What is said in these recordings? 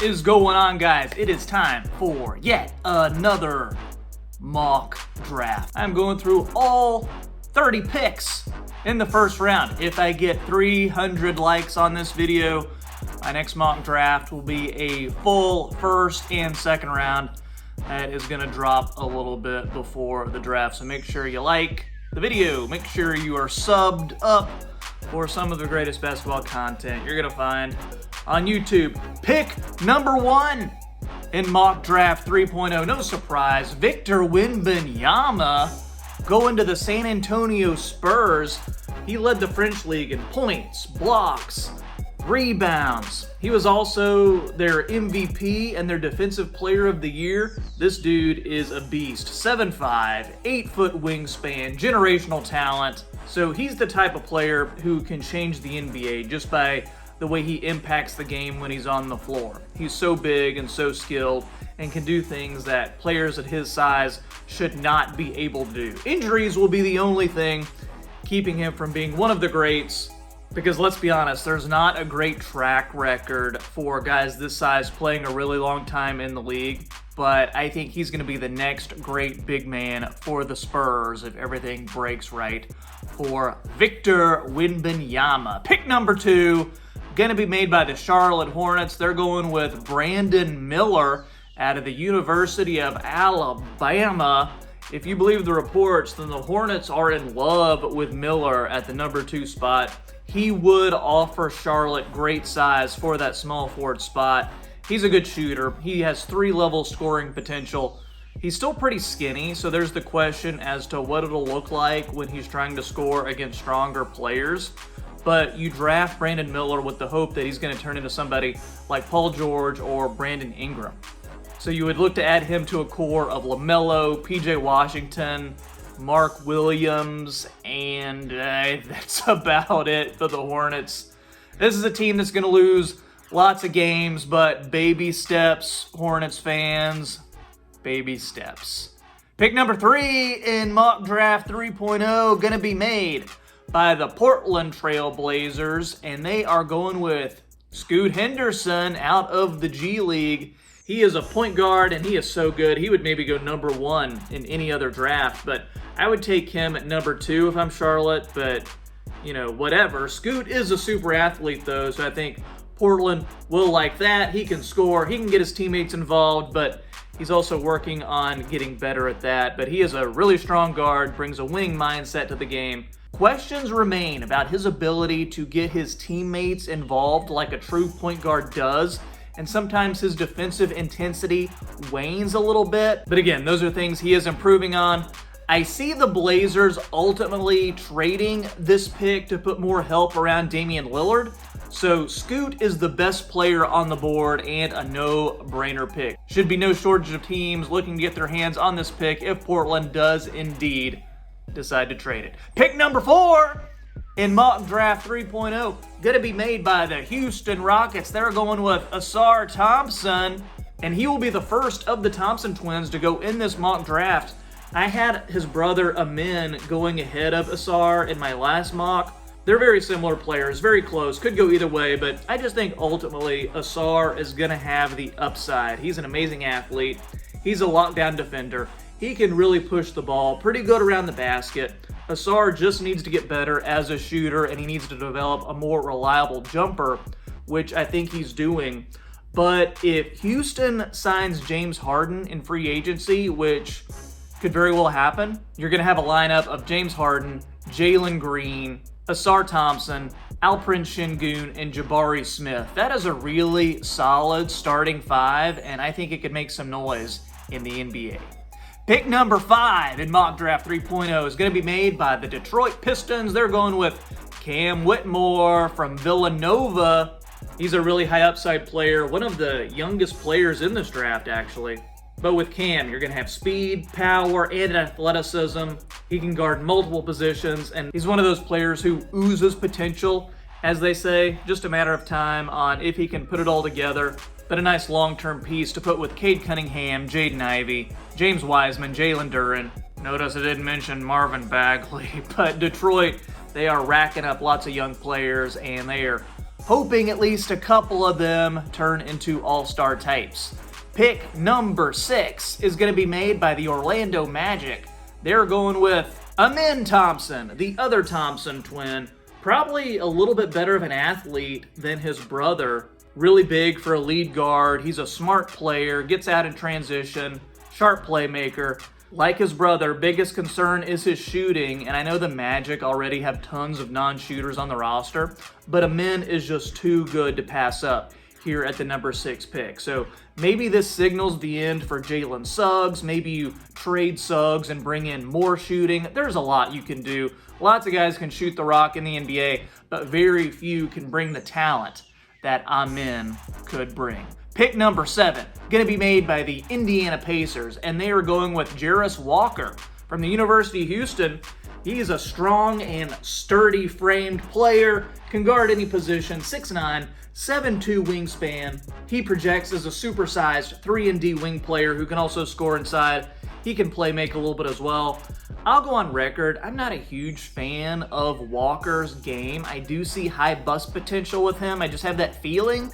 What is going on, guys? It is time for yet another mock draft. I'm going through all 30 picks in the first round. If I get 300 likes on this video, my next mock draft will be a full first and second round. That is going to drop a little bit before the draft, so make sure you like the video. Make sure you are subbed up for some of the greatest basketball content you're going to find on YouTube. Pick number 1 in mock draft 3.0. No surprise, Victor Wembanyama going to the San Antonio Spurs. He led the French League in points, blocks, rebounds. He was also their MVP and their Defensive Player of the Year. This dude is a beast. 7'5", 8-foot wingspan, generational talent. So he's the type of player who can change the NBA just by the way he impacts the game when he's on the floor. He's so big and so skilled and can do things that players at his size should not be able to do. Injuries will be the only thing keeping him from being one of the greats, because let's be honest, there's not a great track record for guys this size playing a really long time in the league. But I think he's going to be the next great big man for the Spurs if everything breaks right for Victor Wembanyama. Pick number 2, going to be made by the Charlotte Hornets. They're going with Brandon Miller out of the University of Alabama. If you believe the reports, then the Hornets are in love with Miller at the number 2 spot. He would offer Charlotte great size for that small forward spot. He's a good shooter. He has 3-level scoring potential. He's still pretty skinny, so there's the question as to what it'll look like when he's trying to score against stronger players. But you draft Brandon Miller with the hope that he's going to turn into somebody like Paul George or Brandon Ingram. So you would look to add him to a core of LaMelo, PJ Washington, Mark Williams, and that's about it for the Hornets. This is a team that's going to lose lots of games, but baby steps, Hornets fans, baby steps. Pick number 3 in mock draft 3.0, going to be made by the Portland Trail Blazers, and they are going with Scoot Henderson out of the G League. He is a point guard, and he is so good. He would maybe go number 1 in any other draft, but I would take him at number 2 if I'm Charlotte, but, you know, whatever. Scoot is a super athlete, though, so I think Portland will like that. He can score. He can get his teammates involved, but he's also working on getting better at that. But he is a really strong guard, brings a wing mindset to the game. Questions remain about his ability to get his teammates involved like a true point guard does. And sometimes his defensive intensity wanes a little bit. But again, those are things he is improving on. I see the Blazers ultimately trading this pick to put more help around Damian Lillard. So Scoot is the best player on the board and a no-brainer pick. Should be no shortage of teams looking to get their hands on this pick if Portland does indeed decide to trade it. Pick number 4 in mock draft 3.0, going to be made by the Houston Rockets. They're going with Ausar Thompson, and he will be the first of the Thompson twins to go in this mock draft. I had his brother Amin going ahead of Ausar in my last mock. They're very similar players, very close, could go either way, but I just think ultimately Ausar is going to have the upside. He's an amazing athlete. He's a lockdown defender. He can really push the ball, pretty good around the basket. Ausar just needs to get better as a shooter, and he needs to develop a more reliable jumper, which I think he's doing. But if Houston signs James Harden in free agency, which could very well happen, you're going to have a lineup of James Harden, Jalen Green, Ausar Thompson, Alperen Şengün, and Jabari Smith. That is a really solid starting 5, and I think it could make some noise in the NBA. Pick number 5 in mock draft 3.0 is going to be made by the Detroit Pistons. They're going with Cam Whitmore from Villanova. He's a really high upside player, one of the youngest players in this draft, actually. But with Cam, you're going to have speed, power, and athleticism. He can guard multiple positions, and he's one of those players who oozes potential, as they say. Just a matter of time on if he can put it all together. But a nice long-term piece to put with Cade Cunningham, Jaden Ivey, James Wiseman, Jalen Duren. Notice I didn't mention Marvin Bagley, but Detroit, they are racking up lots of young players, and they are hoping at least a couple of them turn into all-star types. Pick number 6 is going to be made by the Orlando Magic. They're going with Amen Thompson, the other Thompson twin. Probably a little bit better of an athlete than his brother. Really big for a lead guard. He's a smart player, gets out in transition, sharp playmaker. Like his brother, biggest concern is his shooting, and I know the Magic already have tons of non-shooters on the roster, but Amen is just too good to pass up here at the number 6 pick. So maybe this signals the end for Jalen Suggs. Maybe you trade Suggs and bring in more shooting. There's a lot you can do. Lots of guys can shoot the rock in the NBA, but very few can bring the talent that Amen could bring. Pick number 7, going to be made by the Indiana Pacers, and they are going with Jarris Walker from the University of Houston. He's a strong and sturdy framed player, can guard any position, 6'9", 7'2" wingspan. He projects as a supersized 3-and-D wing player who can also score inside. He can play make a little bit as well. I'll go on record, I'm not a huge fan of Walker's game. I do see high bust potential with him. I just have that feeling.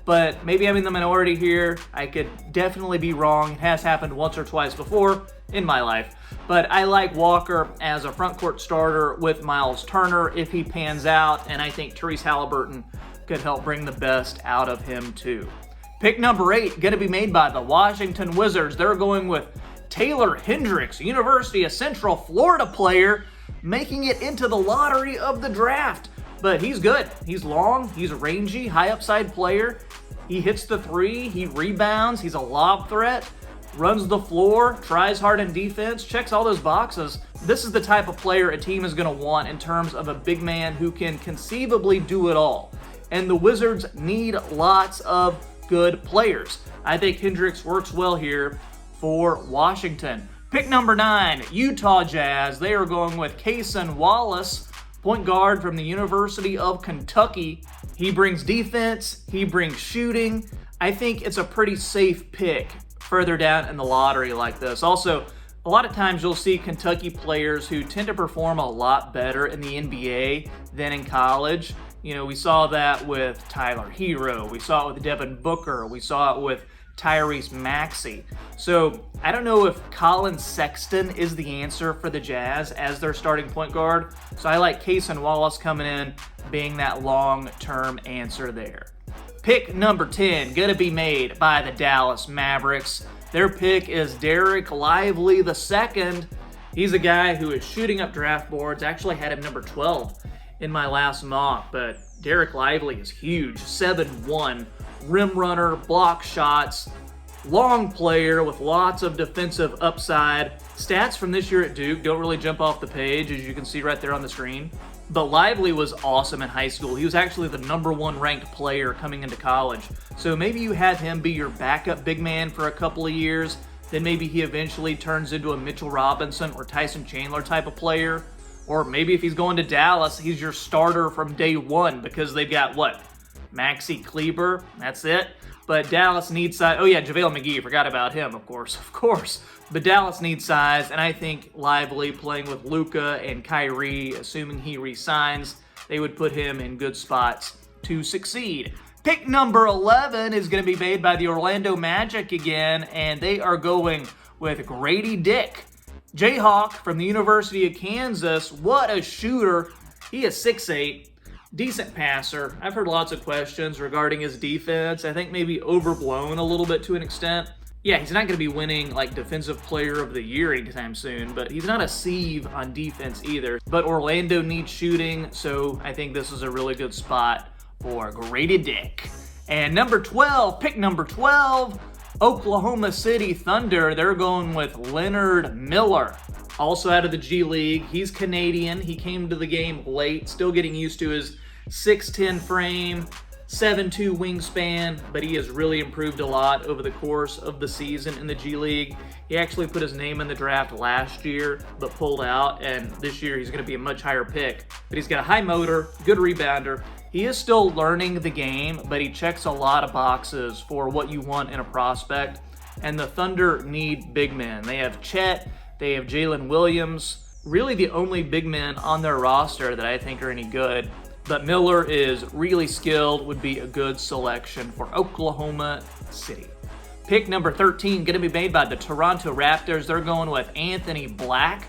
But maybe I'm in the minority here. I could definitely be wrong. It has happened once or twice before in my life. But I like Walker as a front court starter with Miles Turner if he pans out, and I think Therese Halliburton could help bring the best out of him too. Pick number 8, going to be made by the Washington Wizards. They're going with Taylor Hendricks, University of Central Florida player, making it into the lottery of the draft. But he's good. He's long, he's rangy, high upside player. He hits the three, he rebounds, he's a lob threat, runs the floor, tries hard in defense, checks all those boxes. This is the type of player a team is going to want in terms of a big man who can conceivably do it all. And the Wizards need lots of good players. I think Hendricks works well here for Washington. Pick number 9, Utah Jazz. They are going with Cason Wallace, point guard from the University of Kentucky. He brings defense, he brings shooting. I think it's a pretty safe pick further down in the lottery like this. Also, a lot of times you'll see Kentucky players who tend to perform a lot better in the NBA than in college. You know, we saw that with Tyler Hero, we saw it with Devin Booker, we saw it with Tyrese Maxey. So I don't know if Colin Sexton is the answer for the Jazz as their starting point guard. So I like Cason Wallace coming in, being that long-term answer there. Pick number 10, gonna be made by the Dallas Mavericks. Their pick is Derek Lively II. He's a guy who is shooting up draft boards. Actually had him number 12 in my last mock, but Derek Lively is huge, 7'1", rim runner, block shots, long player with lots of defensive upside. Stats from this year at Duke don't really jump off the page, as you can see right there on the screen. But Lively was awesome in high school. He was actually the number 1 ranked player coming into college. So maybe you have him be your backup big man for a couple of years, then maybe he eventually turns into a Mitchell Robinson or Tyson Chandler type of player. Or maybe if he's going to Dallas, he's your starter from day one because they've got, what, Maxi Kleber? That's it. But Dallas needs size. Oh yeah, JaVale McGee, forgot about him, of course. But Dallas needs size, and I think Lively playing with Luka and Kyrie, assuming he re-signs, they would put him in good spots to succeed. Pick number 11 is going to be made by the Orlando Magic again, and they are going with Gradey Dick. Jayhawk from the University of Kansas. What a shooter. He is 6'8", decent passer. I've heard lots of questions regarding his defense. I think maybe overblown a little bit to an extent. Yeah, he's not going to be winning like Defensive Player of the Year anytime soon, but he's not a sieve on defense either. But Orlando needs shooting, so I think this is a really good spot for Gradey Dick. And number 12, pick number 12, Oklahoma City Thunder. They're going with Leonard Miller, also out of the G League. He's Canadian. He came to the game late, still getting used to his 6'10 frame, 7'2 wingspan, but he has really improved a lot over the course of the season in the G League. He actually put his name in the draft last year, but pulled out, and this year he's going to be a much higher pick. But he's got a high motor, good rebounder. He is still learning the game, but he checks a lot of boxes for what you want in a prospect. And the Thunder need big men. They have Chet, they have Jalen Williams, really the only big men on their roster that I think are any good. but Miller is really skilled, would be a good selection for Oklahoma City. Pick number 13, going to be made by the Toronto Raptors. They're going with Anthony Black,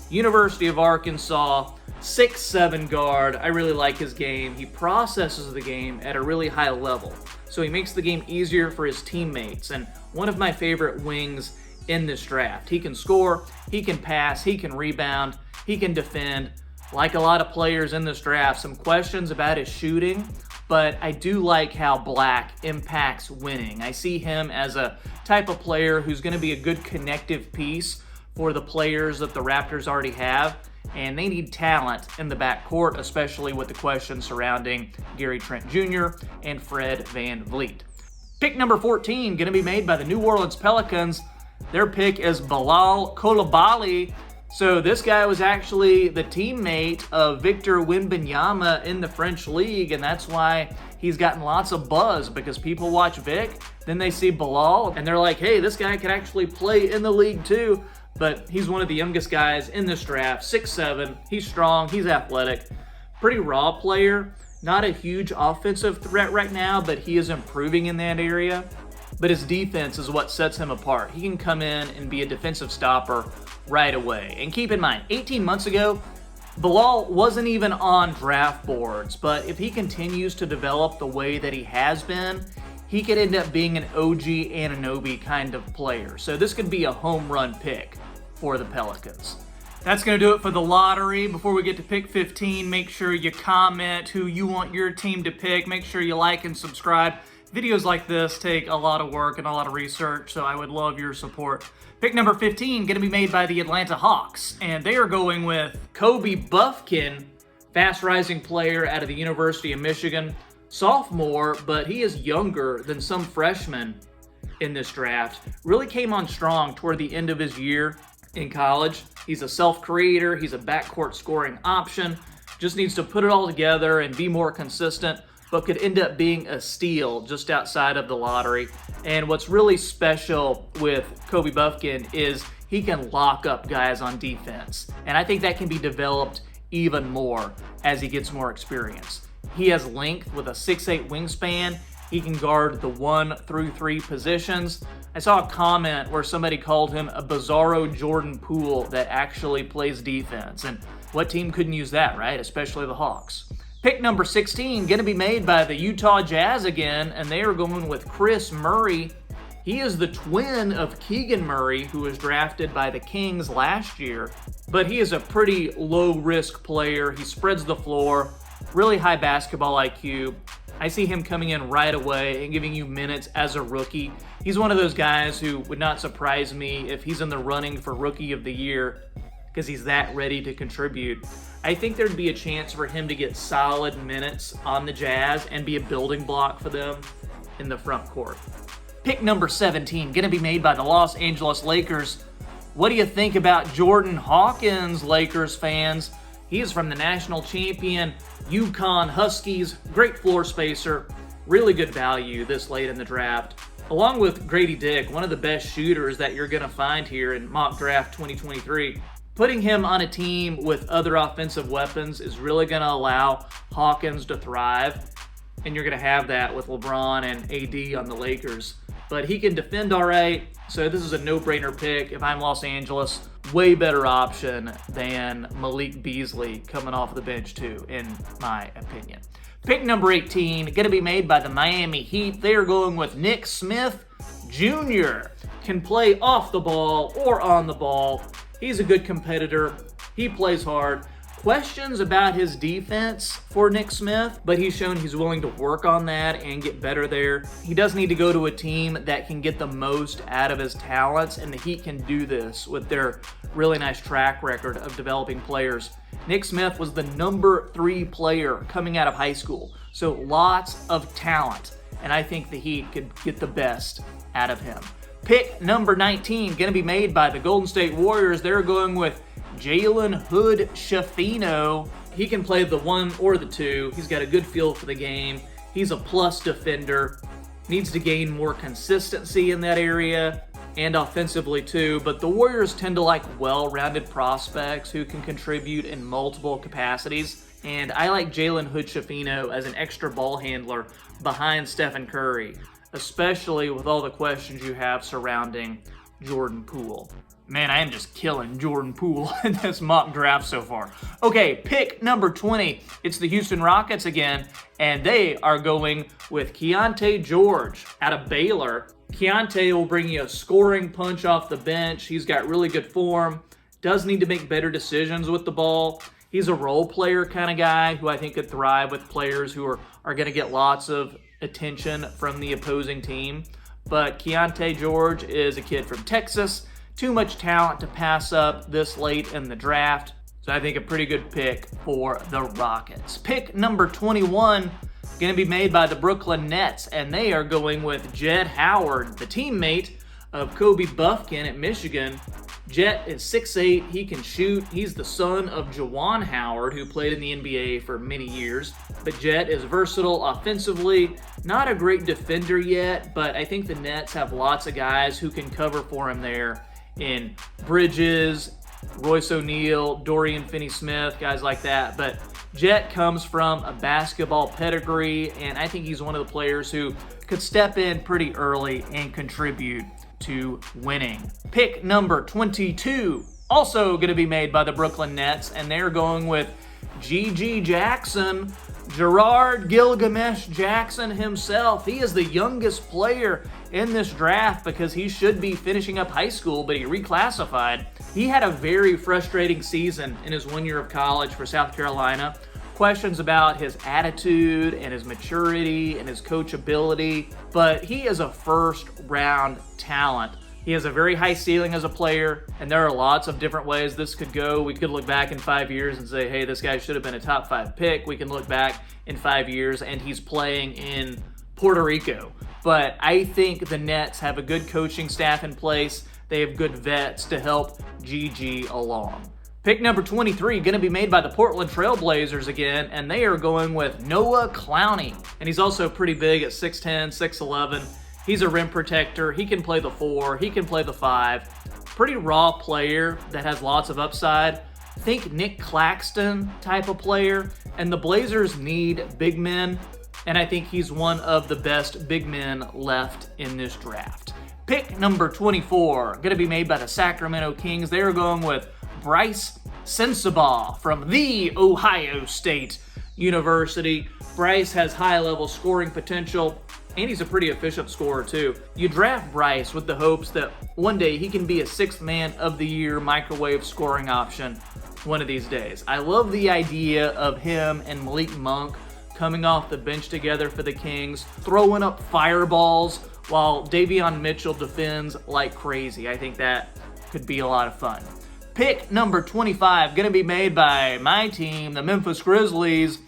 University of Arkansas, 6'7" guard. I really like his game. He processes the game at a really high level, so he makes the game easier for his teammates, and one of my favorite wings in this draft. He can score, he can pass, he can rebound, he can defend. Like a lot of players in this draft, some questions about his shooting, but I do like how Black impacts winning. I see him as a type of player who's going to be a good connective piece for the players that the Raptors already have, and they need talent in the backcourt, especially with the questions surrounding Gary Trent Jr. and Fred VanVleet. Pick number 14, going to be made by the New Orleans Pelicans. Their pick is Bilal Coulibaly. So this guy was actually the teammate of Victor Wembanyama in the French League, and that's why he's gotten lots of buzz, because people watch Vic, then they see Bilal, and they're like, hey, this guy could actually play in the league too. But he's one of the youngest guys in this draft, 6'7", he's strong, he's athletic, pretty raw player, not a huge offensive threat right now, but he is improving in that area. But his defense is what sets him apart. He can come in and be a defensive stopper right away. And keep in mind, 18 months ago, Bilal wasn't even on draft boards, but if he continues to develop the way that he has been, he could end up being an OG Anunoby kind of player. So this could be a home run pick for the Pelicans. That's going to do it for the lottery. Before we get to pick 15, make sure you comment who you want your team to pick. Make sure you like and subscribe. Videos like this take a lot of work and a lot of research, so I would love your support. Pick number 15, going to be made by the Atlanta Hawks, and they are going with Kobe Buffkin, fast-rising player out of the University of Michigan, sophomore, but he is younger than some freshmen in this draft. Really came on strong toward the end of his year in college. He's a self-creator, he's a backcourt scoring option, just needs to put it all together and be more consistent, but could end up being a steal just outside of the lottery. And what's really special with Kobe Buffkin is he can lock up guys on defense. And I think that can be developed even more as he gets more experience. He has length with a 6'8" wingspan. He can guard the 1 through 3 positions. I saw a comment where somebody called him a bizarro Jordan Poole that actually plays defense. And what team couldn't use that, right? Especially the Hawks. Pick number 16, going to be made by the Utah Jazz again, and they are going with Chris Murray. He is the twin of Keegan Murray, who was drafted by the Kings last year, but he is a pretty low-risk player. He spreads the floor, really high basketball IQ. I see him coming in right away and giving you minutes as a rookie. He's one of those guys who would not surprise me if he's in the running for Rookie of the Year, because he's that ready to contribute. I think there'd be a chance for him to get solid minutes on the Jazz and be a building block for them in the front court. Pick number 17, going to be made by the Los Angeles Lakers. What do you think about Jordan Hawkins, Lakers fans? He is from the national champion UConn Huskies, great floor spacer, really good value this late in the draft. Along with Gradey Dick, one of the best shooters that you're going to find here in mock draft 2023. Putting him on a team with other offensive weapons is really going to allow Hawkins to thrive, and you're going to have that with LeBron and AD on the Lakers. But he can defend all right, so this is a no-brainer pick. If I'm Los Angeles, way better option than Malik Beasley coming off the bench too, in my opinion. Pick number 18, going to be made by the Miami Heat. They are going with Nick Smith Jr. Can play off the ball or on the ball. He's a good competitor. He plays hard. Questions about his defense for Nick Smith, but he's shown he's willing to work on that and get better there. He does need to go to a team that can get the most out of his talents, and the Heat can do this with their really nice track record of developing players. Nick Smith was the number 3 player coming out of high school, so lots of talent, and I think the Heat could get the best out of him. Pick number 19, going to be made by the Golden State Warriors. They're going with Jalen Hood-Schifino. He can play the 1 or the 2. He's got a good feel for the game. He's a plus defender. Needs to gain more consistency in that area and offensively too, but the Warriors tend to like well-rounded prospects who can contribute in multiple capacities. and I like Jalen Hood-Schifino as an extra ball handler behind Stephen Curry, especially with all the questions you have surrounding Jordan Poole. Man, I am just killing Jordan Poole in this mock draft so far. Okay, pick number 20. It's the Houston Rockets again, and they are going with Keyonte George out of Baylor. Keyonte will bring you a scoring punch off the bench. He's got really good form, does need to make better decisions with the ball. He's a role player kind of guy who I think could thrive with players who are going to get lots of attention from the opposing team. But Keyonte George is a kid from Texas. Too much talent to pass up this late in the draft. So I think a pretty good pick for the Rockets. Pick number 21, going to be made by the Brooklyn Nets, and they are going with Jett Howard, the teammate of Kobe Buffkin at Michigan. Jett is 6'8", he can shoot. He's the son of Juwan Howard, who played in the NBA for many years. But Jett is versatile offensively, not a great defender yet, but I think the Nets have lots of guys who can cover for him there in Bridges, Royce O'Neal, Dorian Finney-Smith, guys like that. But Jett comes from a basketball pedigree, and I think he's one of the players who could step in pretty early and contribute to winning. Pick number 22, also going to be made by the Brooklyn Nets, and they're going with G.G. Jackson, Gerard Gilgamesh Jackson himself. He is the youngest player in this draft because he should be finishing up high school, but he reclassified. He had a very frustrating season in his 1 year of college for South Carolina. Questions about his attitude and his maturity and his coachability, but he is a first-round talent. He has a very high ceiling as a player, and there are lots of different ways this could go. We could look back in 5 years and say, hey, this guy should have been a top 5 pick. We can look back in 5 years and he's playing in Puerto Rico. But I think the Nets have a good coaching staff in place. They have good vets to help GG along. Pick number 23, going to be made by the Portland Trail Blazers again, and they are going with Noah Clowney. And he's also pretty big at 6'10", 6'11". He's a rim protector. He can play the 4. He can play the 5. Pretty raw player that has lots of upside. Think Nick Claxton type of player. And the Blazers need big men, and I think he's one of the best big men left in this draft. Pick number 24, going to be made by the Sacramento Kings. They are going with Bryce Sensabaugh from the Ohio State University. Bryce has high-level scoring potential, and he's a pretty efficient scorer too. You draft Bryce with the hopes that one day he can be a 6th man of the year microwave scoring option one of these days. I love the idea of him and Malik Monk coming off the bench together for the Kings, throwing up fireballs while Davion Mitchell defends like crazy. I think that could be a lot of fun. Pick number 25, going to be made by my team, the Memphis Grizzlies,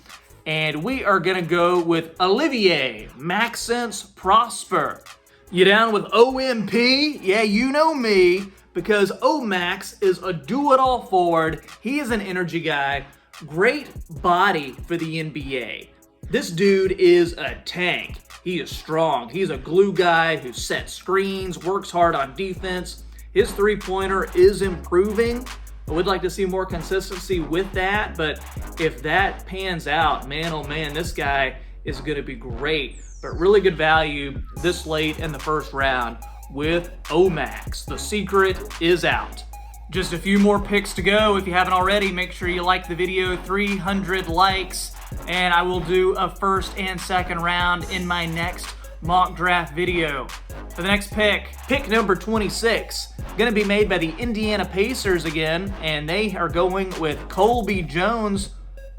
and we are going to go with Olivier Maxence Prosper. You down with OMP? Yeah, you know me, because O-Max is a do-it-all forward. He is an energy guy. Great body for the NBA. This dude is a tank. He is strong. He's a glue guy who sets screens, works hard on defense. His three-pointer is improving. I would like to see more consistency with that, but if that pans out, man, oh man, this guy is going to be great. But really good value this late in the first round with O-Max. The secret is out. Just a few more picks to go. If you haven't already, make sure you like the video, 300 likes, and I will do a first and second round in my next mock draft video. For the next pick number 26, going to be made by the Indiana Pacers again, and they are going with Colby Jones.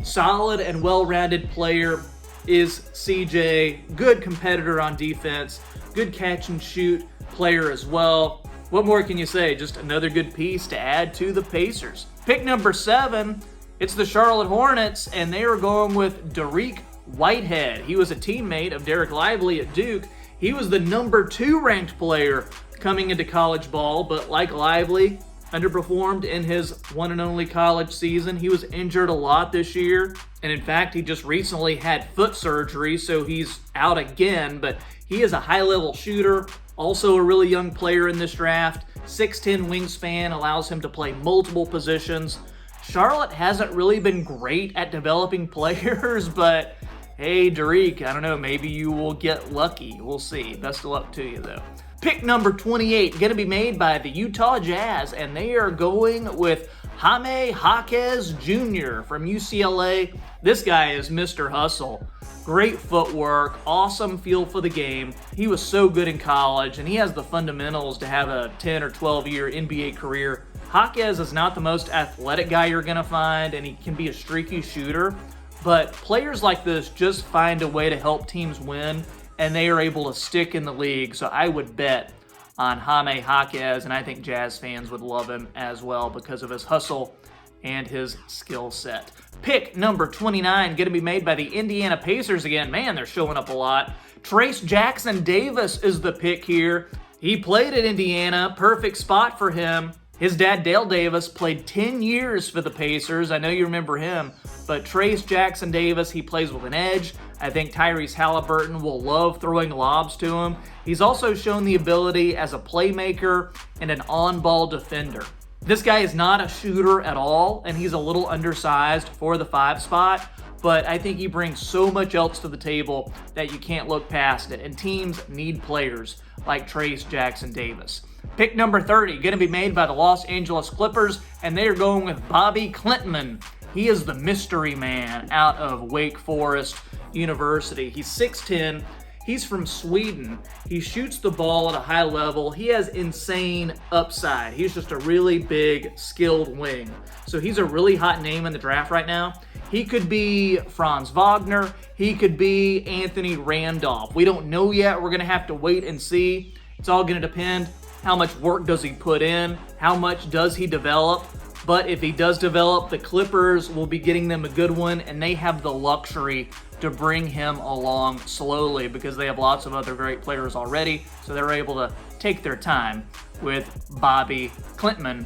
Solid and well-rounded player is CJ. Good competitor on defense. Good catch and shoot player as well. What more can you say? Just another good piece to add to the Pacers. Pick number 7, it's the Charlotte Hornets, and they are going with Dariq Whitehead. He was a teammate of Derek Lively at Duke. He was the number 2 ranked player coming into college ball, but like Lively, underperformed in his one and only college season. He was injured a lot this year, and in fact, he just recently had foot surgery, so he's out again, but he is a high-level shooter, also a really young player in this draft. 6'10" wingspan allows him to play multiple positions. Charlotte hasn't really been great at developing players, but hey, Derek, I don't know, maybe you will get lucky. We'll see. Best of luck to you, though. Pick number 28, going to be made by the Utah Jazz, and they are going with Jaime Jaquez Jr. from UCLA. This guy is Mr. Hustle. Great footwork, awesome feel for the game. He was so good in college, and he has the fundamentals to have a 10 or 12-year NBA career. Jaquez is not the most athletic guy you're going to find, and he can be a streaky shooter, but players like this just find a way to help teams win, and they are able to stick in the league. So I would bet on Jaime Jaquez, and I think Jazz fans would love him as well because of his hustle and his skill set. Pick number 29, going to be made by the Indiana Pacers again. Man, they're showing up a lot. Trayce Jackson-Davis is the pick here. He played at Indiana, perfect spot for him. His dad, Dale Davis, played 10 years for the Pacers. I know you remember him, but Trayce Jackson-Davis, he plays with an edge. I think Tyrese Halliburton will love throwing lobs to him. He's also shown the ability as a playmaker and an on-ball defender. This guy is not a shooter at all, and he's a little undersized for the 5 spot, but I think he brings so much else to the table that you can't look past it, and teams need players like Trayce Jackson-Davis. Pick number 30, going to be made by the Los Angeles Clippers, and they are going with Bobby Klintman. He is the mystery man out of Wake Forest University. He's 6'10". He's from Sweden. He shoots the ball at a high level. He has insane upside. He's just a really big, skilled wing. So he's a really hot name in the draft right now. He could be Franz Wagner. He could be Anthony Randolph. We don't know yet. We're going to have to wait and see. It's all going to depend. How much work does he put in? How much does he develop? But if he does develop, the Clippers will be getting them a good one, and they have the luxury to bring him along slowly because they have lots of other great players already, so they're able to take their time with Bobby Klintman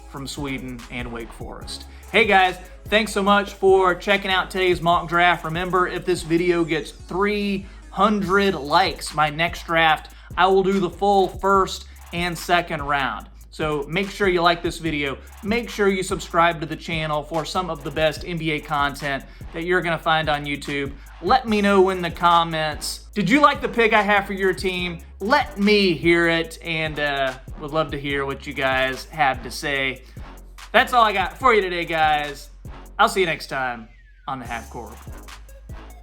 from Sweden and Wake Forest. Hey guys, thanks so much for checking out today's mock draft. Remember, if this video gets 300 likes, my next draft, I will do the full first and second round. So make sure you like this video. Make sure you subscribe to the channel for some of the best NBA content that you're going to find on YouTube. Let me know in the comments. Did you like the pick I have for your team? Let me hear it, and would love to hear what you guys have to say. That's all I got for you today, guys. I'll see you next time on the Half Court Report.